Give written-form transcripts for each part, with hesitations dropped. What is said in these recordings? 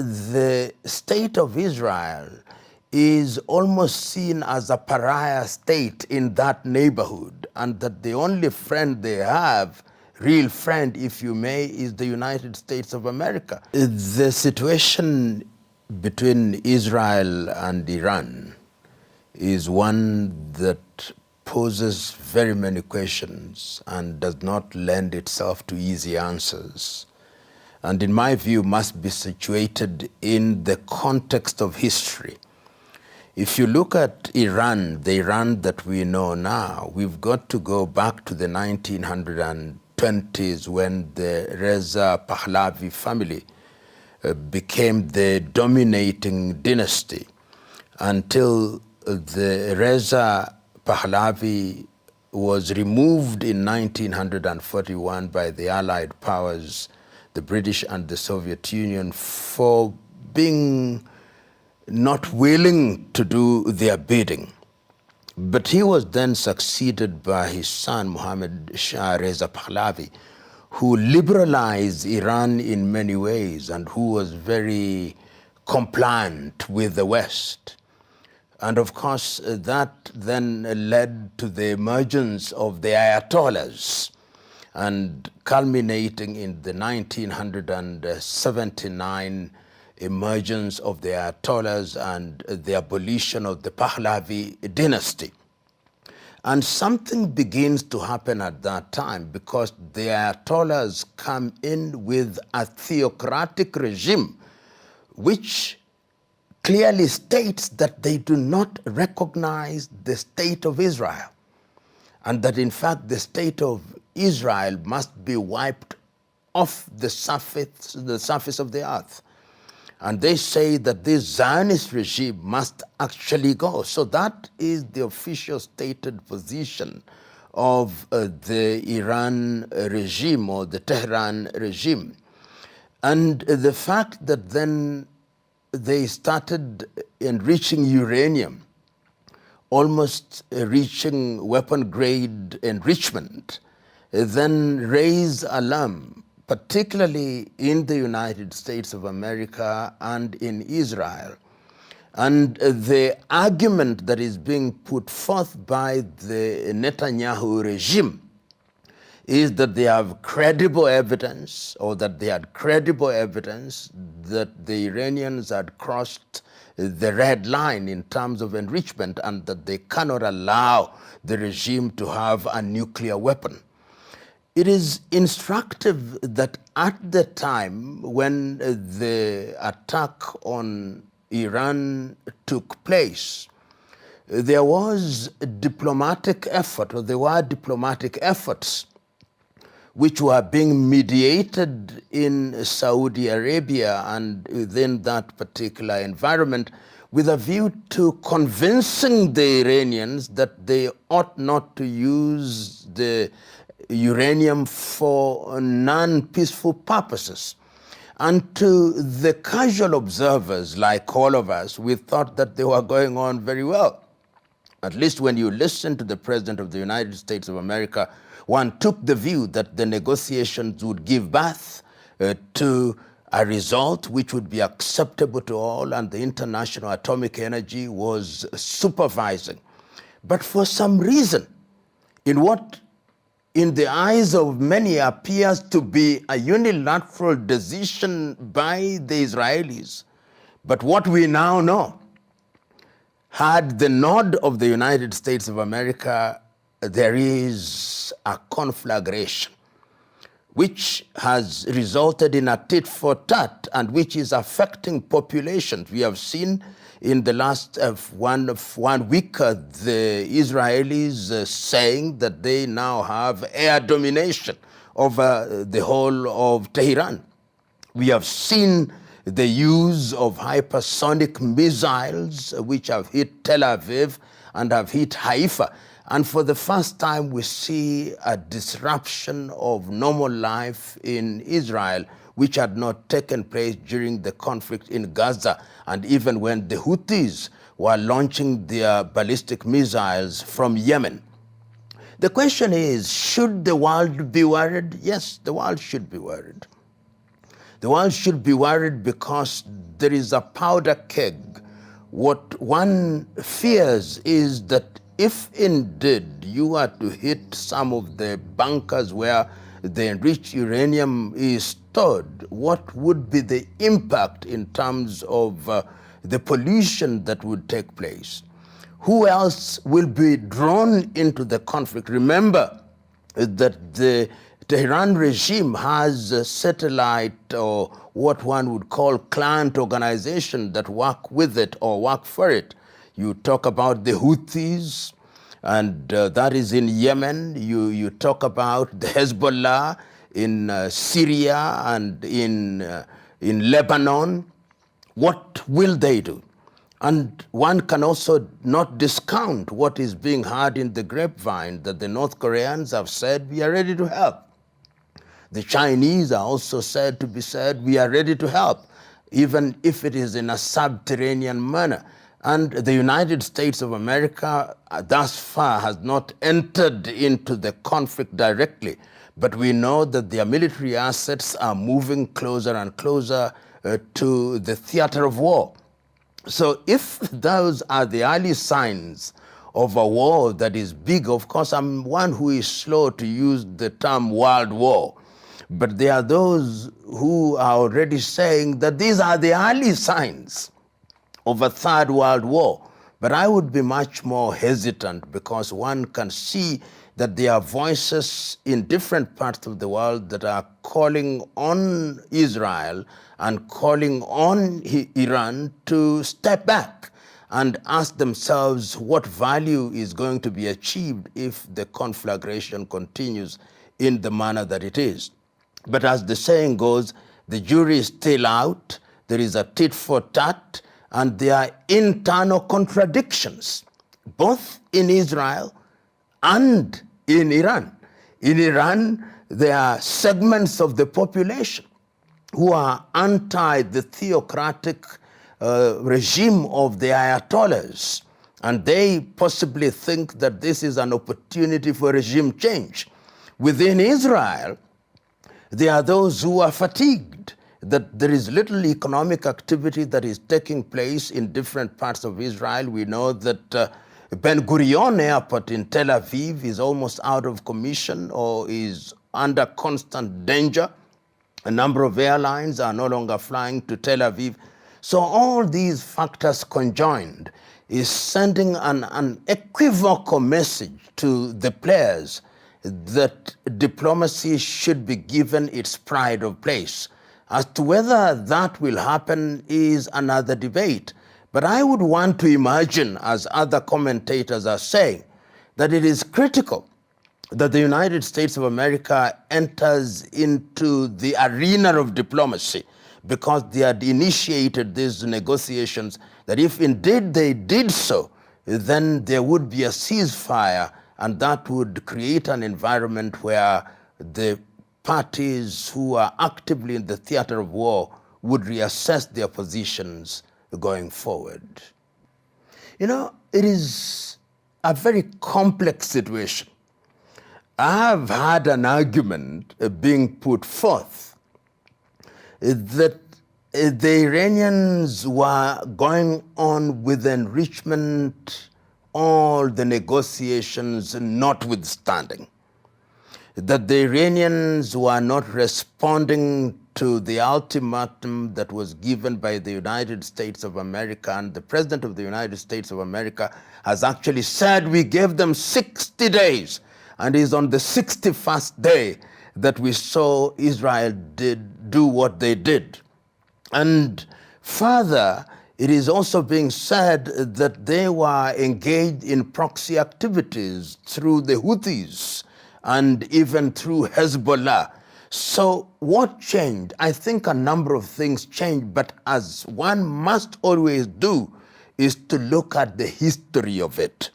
the state of Israel is almost seen as a pariah state in that neighborhood, and that the only friend they have, real friend if you may, is the United States of America. The situation between Israel and Iran is one that poses very many questions and does not lend itself to easy answers, and in my view must be situated in the context of history. If you look at Iran, the Iran that we know now, we've got to go back to the 1920s when the Reza Pahlavi family became the dominating dynasty, until the Reza Pahlavi was removed in 1941 by the Allied powers, the British and the Soviet Union, for being not willing to do their bidding. But he was then succeeded by his son, Mohammad Shah Reza Pahlavi, who liberalized Iran in many ways and who was very compliant with the West. And of course, that then led to the emergence of the Ayatollahs, and culminating in the 1979 emergence of the Ayatollahs and the abolition of the Pahlavi dynasty. And something begins to happen at that time, because the Ayatollahs come in with a theocratic regime which clearly states that they do not recognize the state of Israel, and that in fact the state of Israel must be wiped off the surface of the earth. And they say that this Zionist regime must actually go. So that is the official stated position of the Iran regime, or the Tehran regime. And the fact that then they started enriching uranium, almost reaching weapon-grade enrichment, then raised alarm, particularly in the United States of America and in Israel. And the argument that is being put forth by the Netanyahu regime is that they have credible evidence, or that they had credible evidence, that the Iranians had crossed the red line in terms of enrichment, and that they cannot allow the regime to have a nuclear weapon. It is instructive that at the time when the attack on Iran took place, there was diplomatic effort, or there were diplomatic efforts which were being mediated in Saudi Arabia and within that particular environment, with a view to convincing the Iranians that they ought not to use the uranium for non-peaceful purposes. And to the casual observers, like all of us, we thought that they were going on very well. At least when you listen to the President of the United States of America, one took the view that the negotiations would give birth to a result which would be acceptable to all, and the International Atomic Energy was supervising. But for some reason, in what in the eyes of many appears to be a unilateral decision by the Israelis, but what we now know, had the nod of the United States of America, there is a conflagration which has resulted in a tit for tat, and which is affecting populations. We have seen in the last one week the Israelis saying that they now have air domination over the whole of Tehran. We have seen the use of hypersonic missiles which have hit Tel Aviv and have hit Haifa. And for the first time, we see a disruption of normal life in Israel, which had not taken place during the conflict in Gaza, and even when the Houthis were launching their ballistic missiles from Yemen. The question is, should the world be worried? Yes, the world should be worried. The world should be worried because there is a powder keg. What one fears is that if indeed you are to hit some of the bunkers where the enriched uranium is stored, what would be the impact in terms of the pollution that would take place? Who else will be drawn into the conflict? Remember that the Tehran regime has a satellite, or what one would call client organization, that work with it or work for it. You talk about the Houthis, and that is in Yemen. You talk about the Hezbollah in Syria and in Lebanon. What will they do? And one can also not discount what is being heard in the grapevine, that the North Koreans have said, we are ready to help. The Chinese are also said to be said, we are ready to help, even if it is in a subterranean manner. And the United States of America thus far has not entered into the conflict directly, but we know that their military assets are moving closer and closer to the theater of war. So if those are the early signs of a war that is big, of course I'm one who is slow to use the term world war, but there are those who are already saying that these are the early signs of a third world war. But I would be much more hesitant, because one can see that there are voices in different parts of the world that are calling on Israel and calling on Iran to step back and ask themselves what value is going to be achieved if the conflagration continues in the manner that it is. But as the saying goes, the jury is still out, there is a tit for tat, and there are internal contradictions, both in Israel and in Iran. In Iran, there are segments of the population who are anti the theocratic regime of the Ayatollahs, and they possibly think that this is an opportunity for regime change. Within Israel, there are those who are fatigued that there is little economic activity that is taking place in different parts of Israel. We know that Ben Gurion Airport in Tel Aviv is almost out of commission or is under constant danger. A number of airlines are no longer flying to Tel Aviv. So all these factors conjoined is sending an unequivocal message to the players that diplomacy should be given its pride of place. As to whether that will happen is another debate. But I would want to imagine, as other commentators are saying, that it is critical that the United States of America enters into the arena of diplomacy, because they had initiated these negotiations, that if indeed they did so, then there would be a ceasefire, and that would create an environment where the parties who are actively in the theater of war would reassess their positions going forward. You know, it is a very complex situation. I have had an argument being put forth that the Iranians were going on with enrichment, all the negotiations notwithstanding, that the Iranians were not responding to the ultimatum that was given by the United States of America, and the President of the United States of America has actually said we gave them 60 days, and it's on the 61st day that we saw Israel do what they did. And further, it is also being said that they were engaged in proxy activities through the Houthis and even through Hezbollah. So what changed? I think a number of things changed, but as one must always do, is to look at the history of it.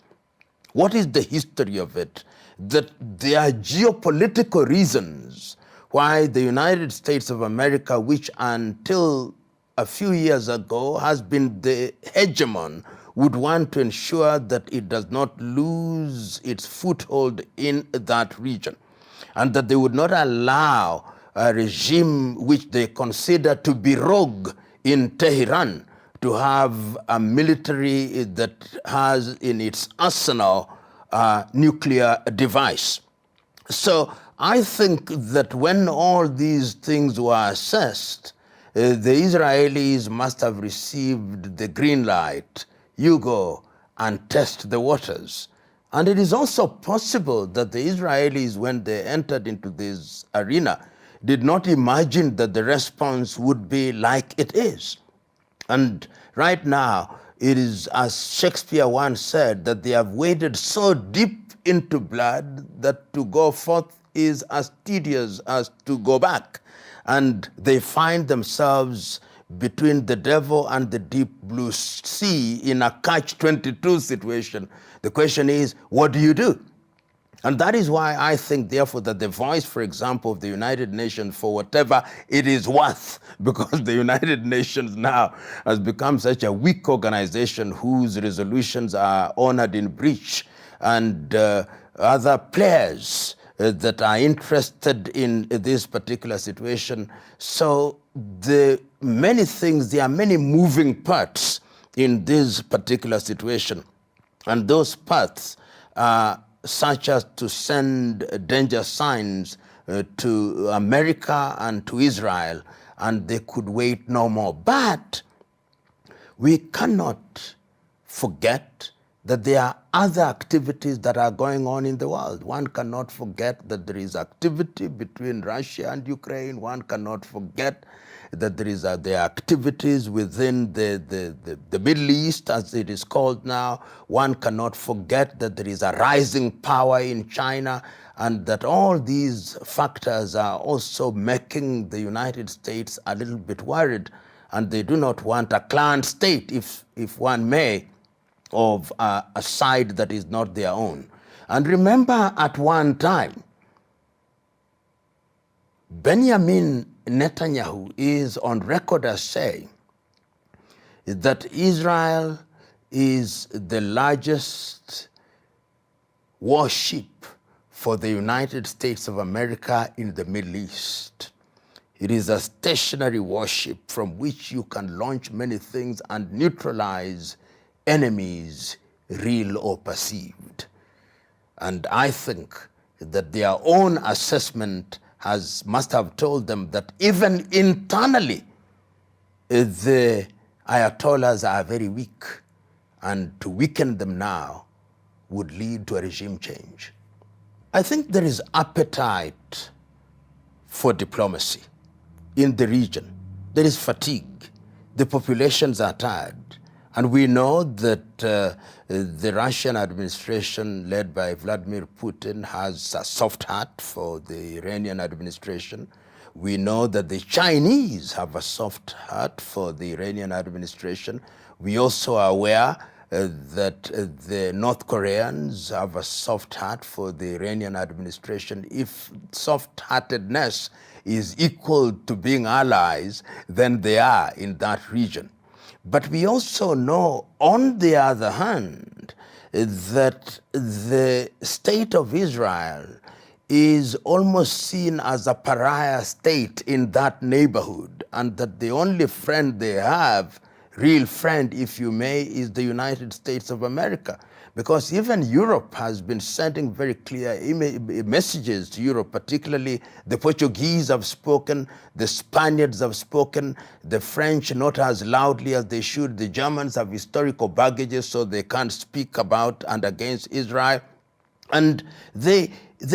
What is the history of it? That there are geopolitical reasons why the United States of America, which until a few years ago has been the hegemon, would want to ensure that it does not lose its foothold in that region, and that they would not allow a regime which they consider to be rogue in Tehran to have a military that has in its arsenal a nuclear device. So I think that when all these things were assessed, the Israelis must have received the green light. You go and test the waters. And it is also possible that the Israelis, when they entered into this arena, did not imagine that the response would be like it is. And right now, it is, as Shakespeare once said, that they have waded so deep into blood that to go forth is as tedious as to go back. And they find themselves between the devil and the deep blue sea in a catch-22 situation. The question is, what do you do? And that is why I think, therefore, that the voice, for example, of the United Nations, for whatever it is worth, because the United Nations now has become such a weak organization whose resolutions are honored in breach, and other players that are interested in this particular situation. So there are many moving parts in this particular situation. And those parts are such as to send danger signs to America and to Israel, and they could wait no more. But we cannot forget that there are other activities that are going on in the world. One cannot forget that there is activity between Russia and Ukraine. One cannot forget that there are activities within the Middle East, as it is called now. One cannot forget that there is a rising power in China, and that all these factors are also making the United States a little bit worried, and they do not want a client state, if one may, of a side that is not their own. And remember, at one time, Benjamin Netanyahu is on record as saying that Israel is the largest warship for the United States of America in the Middle East. It is a stationary warship from which you can launch many things and neutralize enemies, real or perceived. And I think that their own assessment must have told them that even internally, the Ayatollahs are very weak, and to weaken them now would lead to a regime change. I think there is appetite for diplomacy in the region. There is fatigue. The populations are tired. And we know that the Russian administration, led by Vladimir Putin, has a soft heart for the Iranian administration. We know that the Chinese have a soft heart for the Iranian administration. We also are aware that the North Koreans have a soft heart for the Iranian administration. If soft-heartedness is equal to being allies, then they are in that region. But we also know, on the other hand, that the state of Israel is almost seen as a pariah state in that neighborhood, and that the only friend they have, real friend, if you may, is the United States of America. Because even Europe has been sending very clear messages to Europe, particularly the Portuguese have spoken, the Spaniards have spoken, the French not as loudly as they should, the Germans have historical baggages, so they can't speak about and against Israel. And they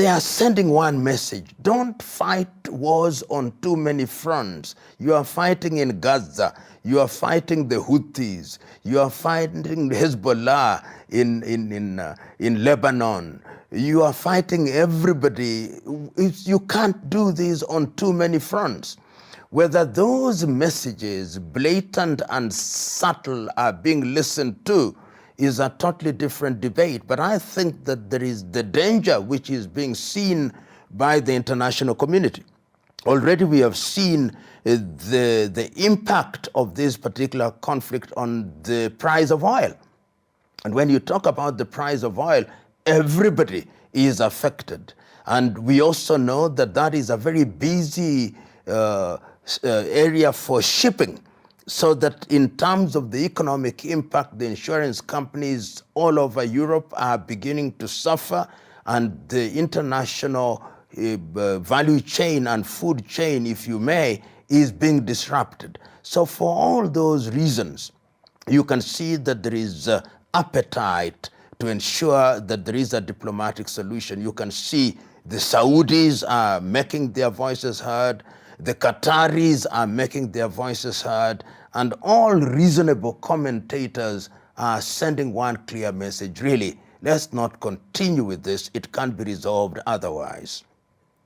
are sending one message: don't fight wars on too many fronts. You are fighting in Gaza, you are fighting the Houthis, you are fighting Hezbollah in Lebanon, you are fighting everybody. You can't do this on too many fronts. Whether those messages, blatant and subtle, are being listened to is a totally different debate. But I think that there is the danger which is being seen by the international community. Already we have seen the impact of this particular conflict on the price of oil. And when you talk about the price of oil, everybody is affected. And we also know that that is a very busy area for shipping. so that in terms of the economic impact, the insurance companies all over Europe are beginning to suffer, and the international value chain and food chain, if you may, is being disrupted. So for all those reasons, you can see that there is appetite to ensure that there is a diplomatic solution. You can see the Saudis are making their voices heard, the Qataris are making their voices heard, and all reasonable commentators are sending one clear message: really, let's not continue with this. It can't be resolved otherwise.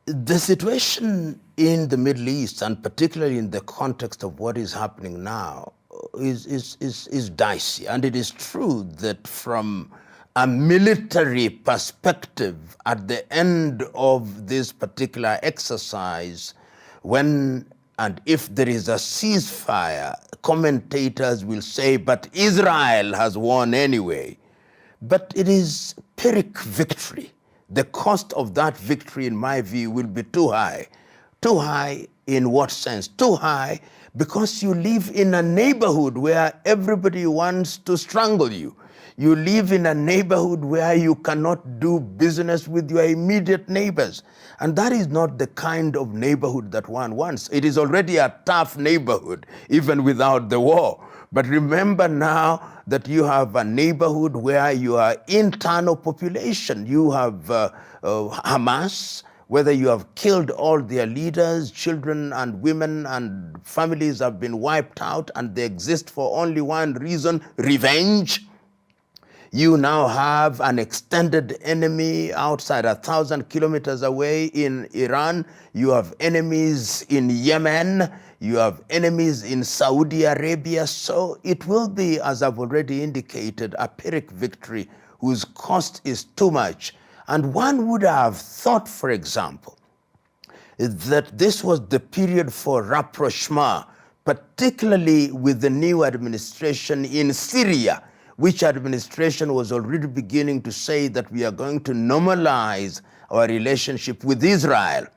The situation in the Middle East, and particularly in the context of what is happening now, is dicey. And it is true that from a military perspective, at the end of this particular exercise, when and if there is a ceasefire, commentators will say, but Israel has won anyway. But it is Pyrrhic victory. The cost of that victory, in my view, will be too high. Too high in what sense? Too high because you live in a neighborhood where everybody wants to strangle you. You live in a neighborhood where you cannot do business with your immediate neighbors. And that is not the kind of neighborhood that one wants. It is already a tough neighborhood, even without the war. But remember now that you have a neighborhood where you are internal population. You have Hamas, whether you have killed all their leaders, children and women and families have been wiped out, and they exist for only one reason: revenge. You now have an extended enemy outside 1,000 kilometers away in Iran. You have enemies in Yemen. You have enemies in Saudi Arabia. So it will be, as I've already indicated, a Pyrrhic victory whose cost is too much. And one would have thought, for example, that this was the period for rapprochement, particularly with the new administration in Syria, which administration was already beginning to say that we are going to normalize our relationship with Israel.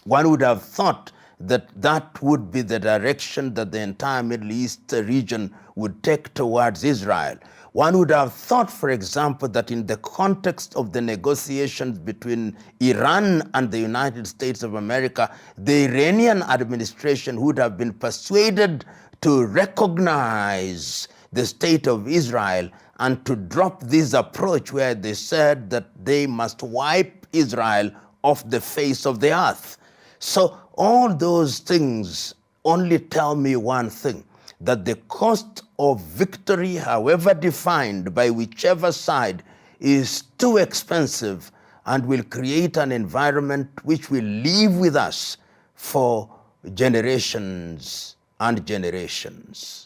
One would have thought that that would be the direction that the entire Middle East region would take towards Israel. One would have thought, for example, that in the context of the negotiations between Iran and the United States of America, the Iranian administration would have been persuaded to recognize the state of Israel and to drop this approach where they said that they must wipe Israel off the face of the earth. So all those things only tell me one thing, that the cost of victory, however defined by whichever side, is too expensive and will create an environment which will live with us for generations and generations.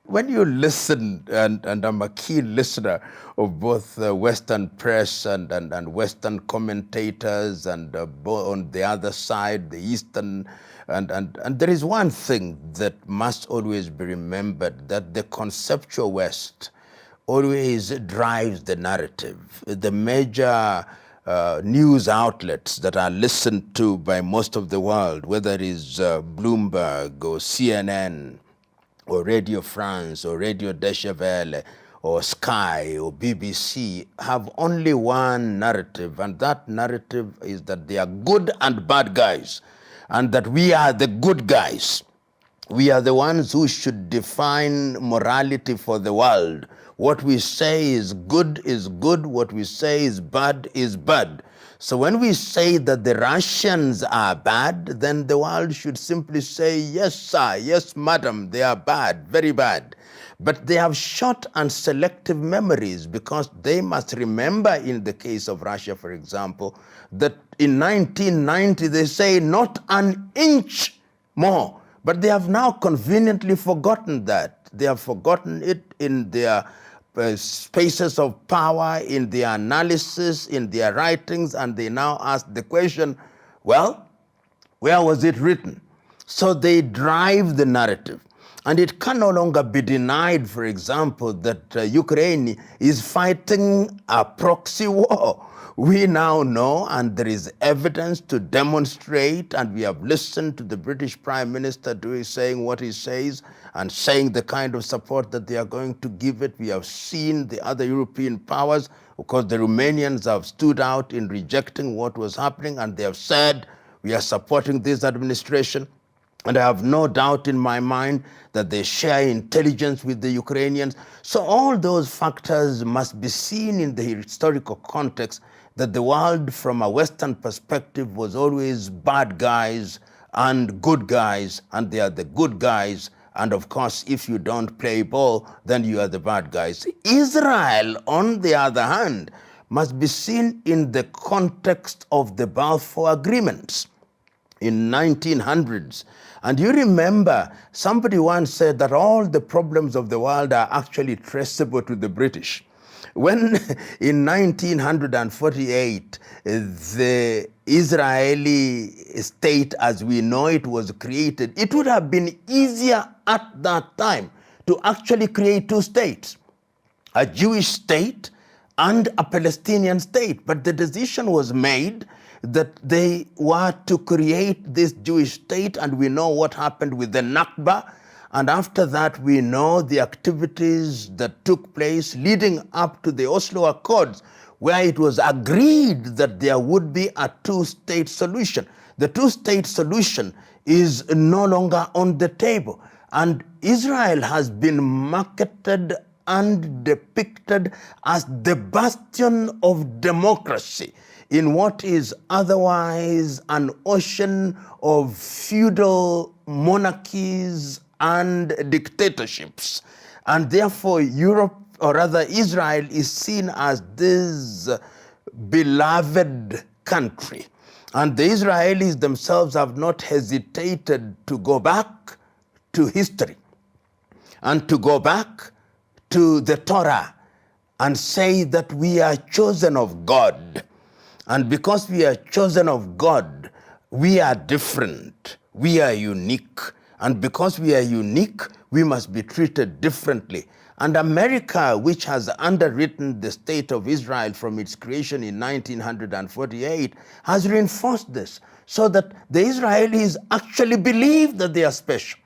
When you listen, and I'm a keen listener of both Western press and Western commentators, and on the other side, the Eastern, and there is one thing that must always be remembered, that the conceptual West always drives the narrative. The major news outlets that are listened to by most of the world, whether it is Bloomberg or CNN, or Radio France, or Radio Deutsche Welle, or Sky, or BBC, have only one narrative, and that narrative is that they are good and bad guys, and that we are the good guys. We are the ones who should define morality for the world. What we say is good, what we say is bad is bad. So when we say that the Russians are bad, then the world should simply say, yes, sir, yes, madam, they are bad, very bad. But they have short and selective memories, because they must remember, in the case of Russia, for example, that in 1990, they say not an inch more. But they have now conveniently forgotten that. They have forgotten it in their spaces of power, in their analysis, in their writings, and they now ask the question, well, where was it written? So they drive the narrative. And it can no longer be denied, for example, that Ukraine is fighting a proxy war we now know, and there is evidence to demonstrate, and we have listened to the British Prime Minister saying what he says and saying the kind of support that they are going to give it. We have seen the other European powers. Of course, the Romanians have stood out in rejecting what was happening, and they have said, we are supporting this administration. And I have no doubt in my mind that they share intelligence with the Ukrainians. So all those factors must be seen in the historical context that the world from a Western perspective was always bad guys and good guys, and they are the good guys. And of course, if you don't play ball, then you are the bad guys. Israel, on the other hand, must be seen in the context of the Balfour Agreements in 1900s. And you remember, somebody once said that all the problems of the world are actually traceable to the British. When in 1948, the Israeli state as we know it was created, it would have been easier at that time to actually create two states, a Jewish state and a Palestinian state. But the decision was made that they were to create this Jewish state, and we know what happened with the Nakba. And after that, we know the activities that took place leading up to the Oslo Accords, where it was agreed that there would be a two-state solution. The two-state solution is no longer on the table. And Israel has been marketed and depicted as the bastion of democracy in what is otherwise an ocean of feudal monarchies and dictatorships. And therefore Europe, or rather Israel, is seen as this beloved country. And the Israelis themselves have not hesitated to go back to history and to go back to the Torah and say that we are chosen of God. And because we are chosen of God, we are different, we are unique. And because we are unique, we must be treated differently. And America, which has underwritten the state of Israel from its creation in 1948, has reinforced this, so that the Israelis actually believe that they are special.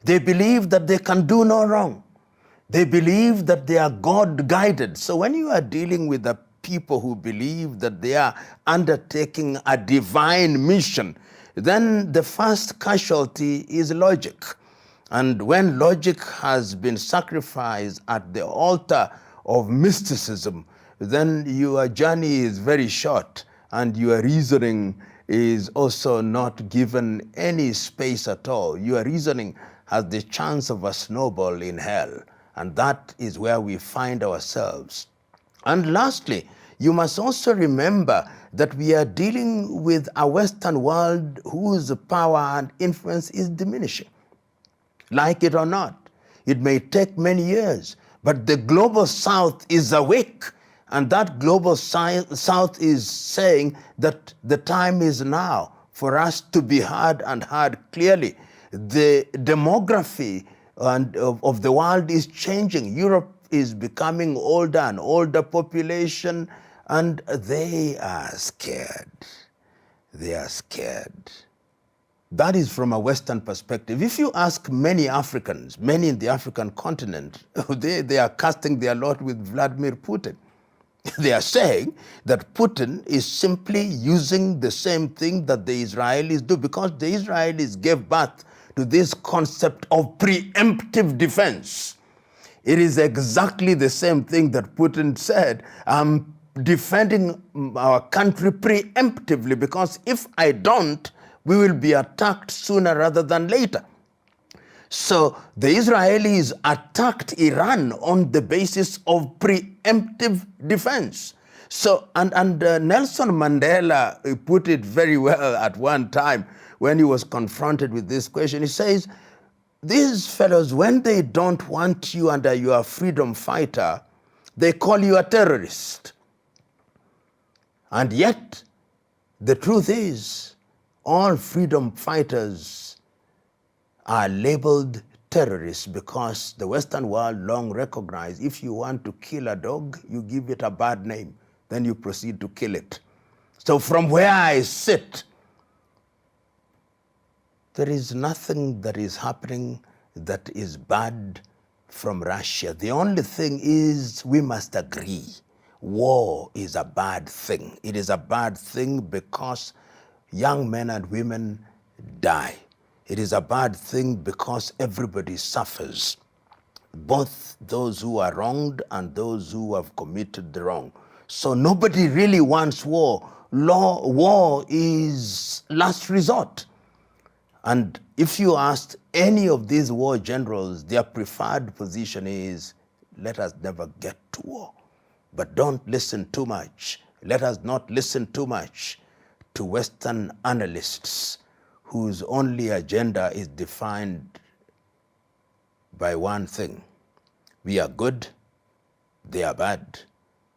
They believe that they can do no wrong. They believe that they are God-guided. So when you are dealing with the people who believe that they are undertaking a divine mission, then the first casualty is logic. And when logic has been sacrificed at the altar of mysticism, then your journey is very short, and your reasoning is also not given any space at all. Your reasoning has the chance of a snowball in hell, and that is where we find ourselves. And lastly, you must also remember that we are dealing with a Western world whose power and influence is diminishing. Like it or not, it may take many years, but the global South is awake, and that global South is saying that the time is now for us to be heard, and heard clearly. The demography of the world is changing. Europe is becoming older and older population, and they are scared. They are scared. That is from a Western perspective. If you ask many Africans, many in the African continent, they are casting their lot with Vladimir Putin. They are saying that Putin is simply using the same thing that the Israelis do, because the Israelis gave birth to this concept of preemptive defense. It is exactly the same thing that Putin said. I'm defending our country preemptively, because if I don't, we will be attacked sooner rather than later. So the Israelis attacked Iran on the basis of preemptive defense. So, and Nelson Mandela put it very well at one time when he was confronted with this question. He says, these fellows, when they don't want you under your freedom fighter, they call you a terrorist. And yet, the truth is, all freedom fighters are labeled terrorists, because the Western world long recognized if you want to kill a dog, you give it a bad name. then you proceed to kill it. So from where I sit, there is nothing that is happening that is bad from Russia. The only thing is we must agree. War is a bad thing. It is a bad thing because young men and women die. It is a bad thing because everybody suffers, both those who are wronged and those who have committed the wrong. So nobody really wants war. War is last resort. And if you asked any of these war generals, their preferred position is, let us never get to war. But don't listen too much. Let us not listen too much to Western analysts whose only agenda is defined by one thing. We are good, they are bad.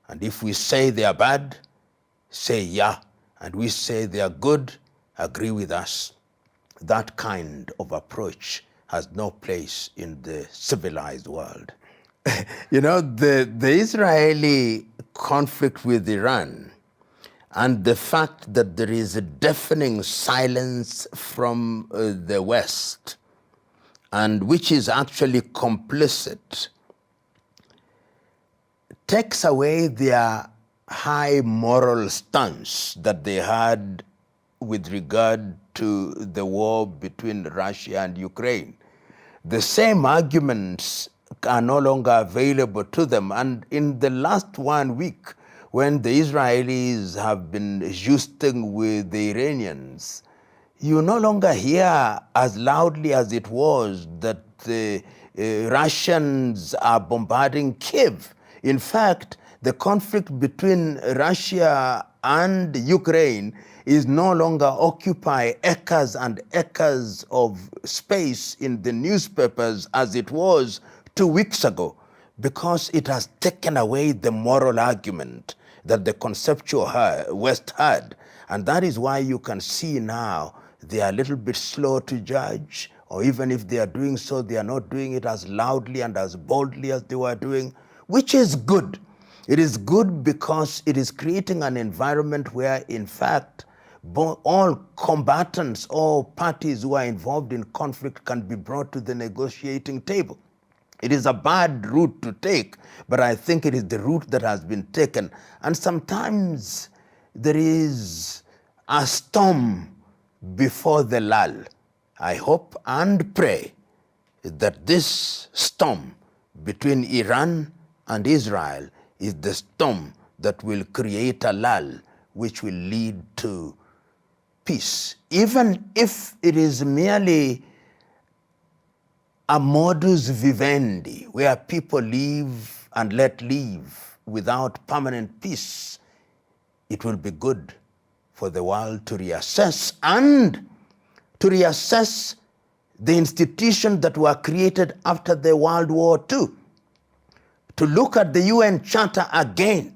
And if we say they are bad, say yeah. And we say they are good, agree with us. That kind of approach has no place in the civilized world. You know, the Israeli conflict with Iran and the fact that there is a deafening silence from the West, and which is actually complicit, takes away their high moral stance that they had with regard to the war between Russia and Ukraine. The same arguments are no longer available to them. And in the last 1 week, when the Israelis have been jousting with the Iranians, you no longer hear as loudly as it was that the Russians are bombarding Kiev. In fact, the conflict between Russia and Ukraine is no longer occupy acres and acres of space in the newspapers as it was 2 weeks ago, because it has taken away the moral argument that the conceptual West had. And that is why you can see now they are a little bit slow to judge, or even if they are doing so, they are not doing it as loudly and as boldly as they were doing, which is good. It is good because it is creating an environment where, in fact, all combatants, all parties who are involved in conflict can be brought to the negotiating table. It is a bad route to take, but I think it is the route that has been taken. And sometimes there is a storm before the lull. I hope and pray that this storm between Iran and Israel is the storm that will create a lull which will lead to peace, even if it is merely a modus vivendi where people live and let live without permanent peace. It will be good for the world to reassess, and to reassess the institutions that were created after the World War II, to look at the UN Charter again,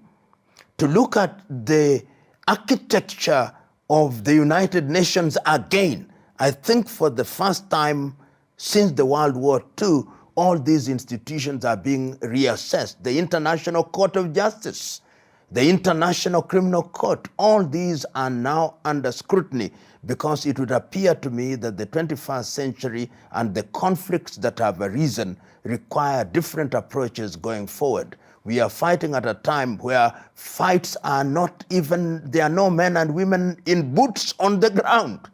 to look at the architecture of the United Nations again. I think for the first time since the World War II, all these institutions are being reassessed. The International Court of Justice, the International Criminal Court, all these are now under scrutiny, because it would appear to me that the 21st century and the conflicts that have arisen require different approaches going forward. We are fighting at a time where fights are not even, there are no men and women in boots on the ground.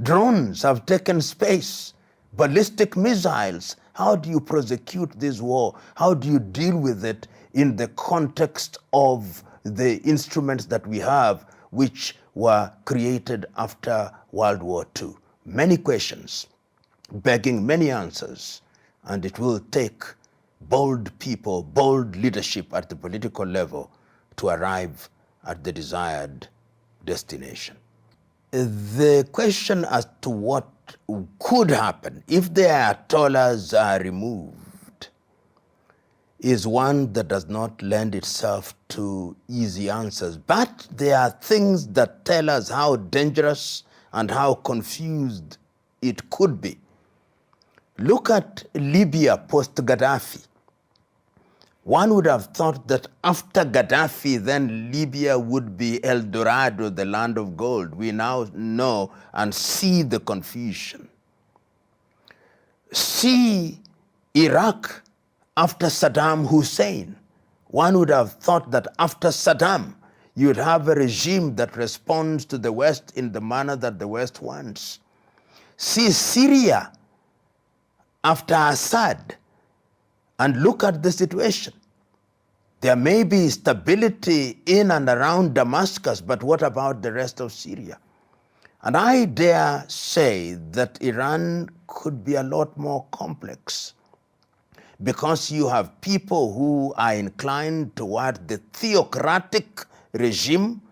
Drones have taken space. Ballistic missiles. How do you prosecute this war? How do you deal with it in the context of the instruments that we have, which were created after World War II? Many questions, begging many answers, and it will take bold people, bold leadership at the political level to arrive at the desired destination. The question as to what could happen if the Ayatollahs are removed is one that does not lend itself to easy answers. But there are things that tell us how dangerous and how confused it could be. Look at Libya post-Gaddafi. One would have thought that after Gaddafi, then Libya would be El Dorado, the land of gold. We now know and see the confusion. See Iraq after Saddam Hussein. One would have thought that after Saddam, you'd have a regime that responds to the West in the manner that the West wants. See Syria after Assad, and look at the situation. There may be stability in and around Damascus, but what about the rest of Syria? And I dare say that Iran could be a lot more complex, because you have people who are inclined toward the theocratic regime,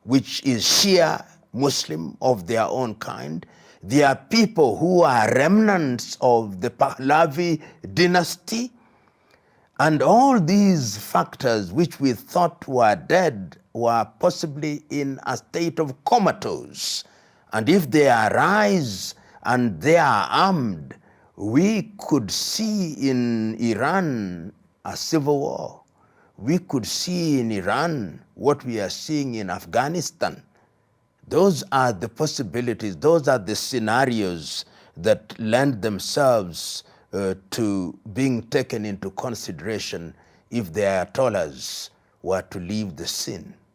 which is Shia Muslim of their own kind. There are people who are remnants of the Pahlavi dynasty. And all these factors which we thought were dead were possibly in a state of comatose. And if they arise and they are armed, we could see in Iran a civil war. We could see in Iran what we are seeing in Afghanistan. Those are the possibilities, those are the scenarios that lend themselves to being taken into consideration if the Ayatollahs were to leave the scene.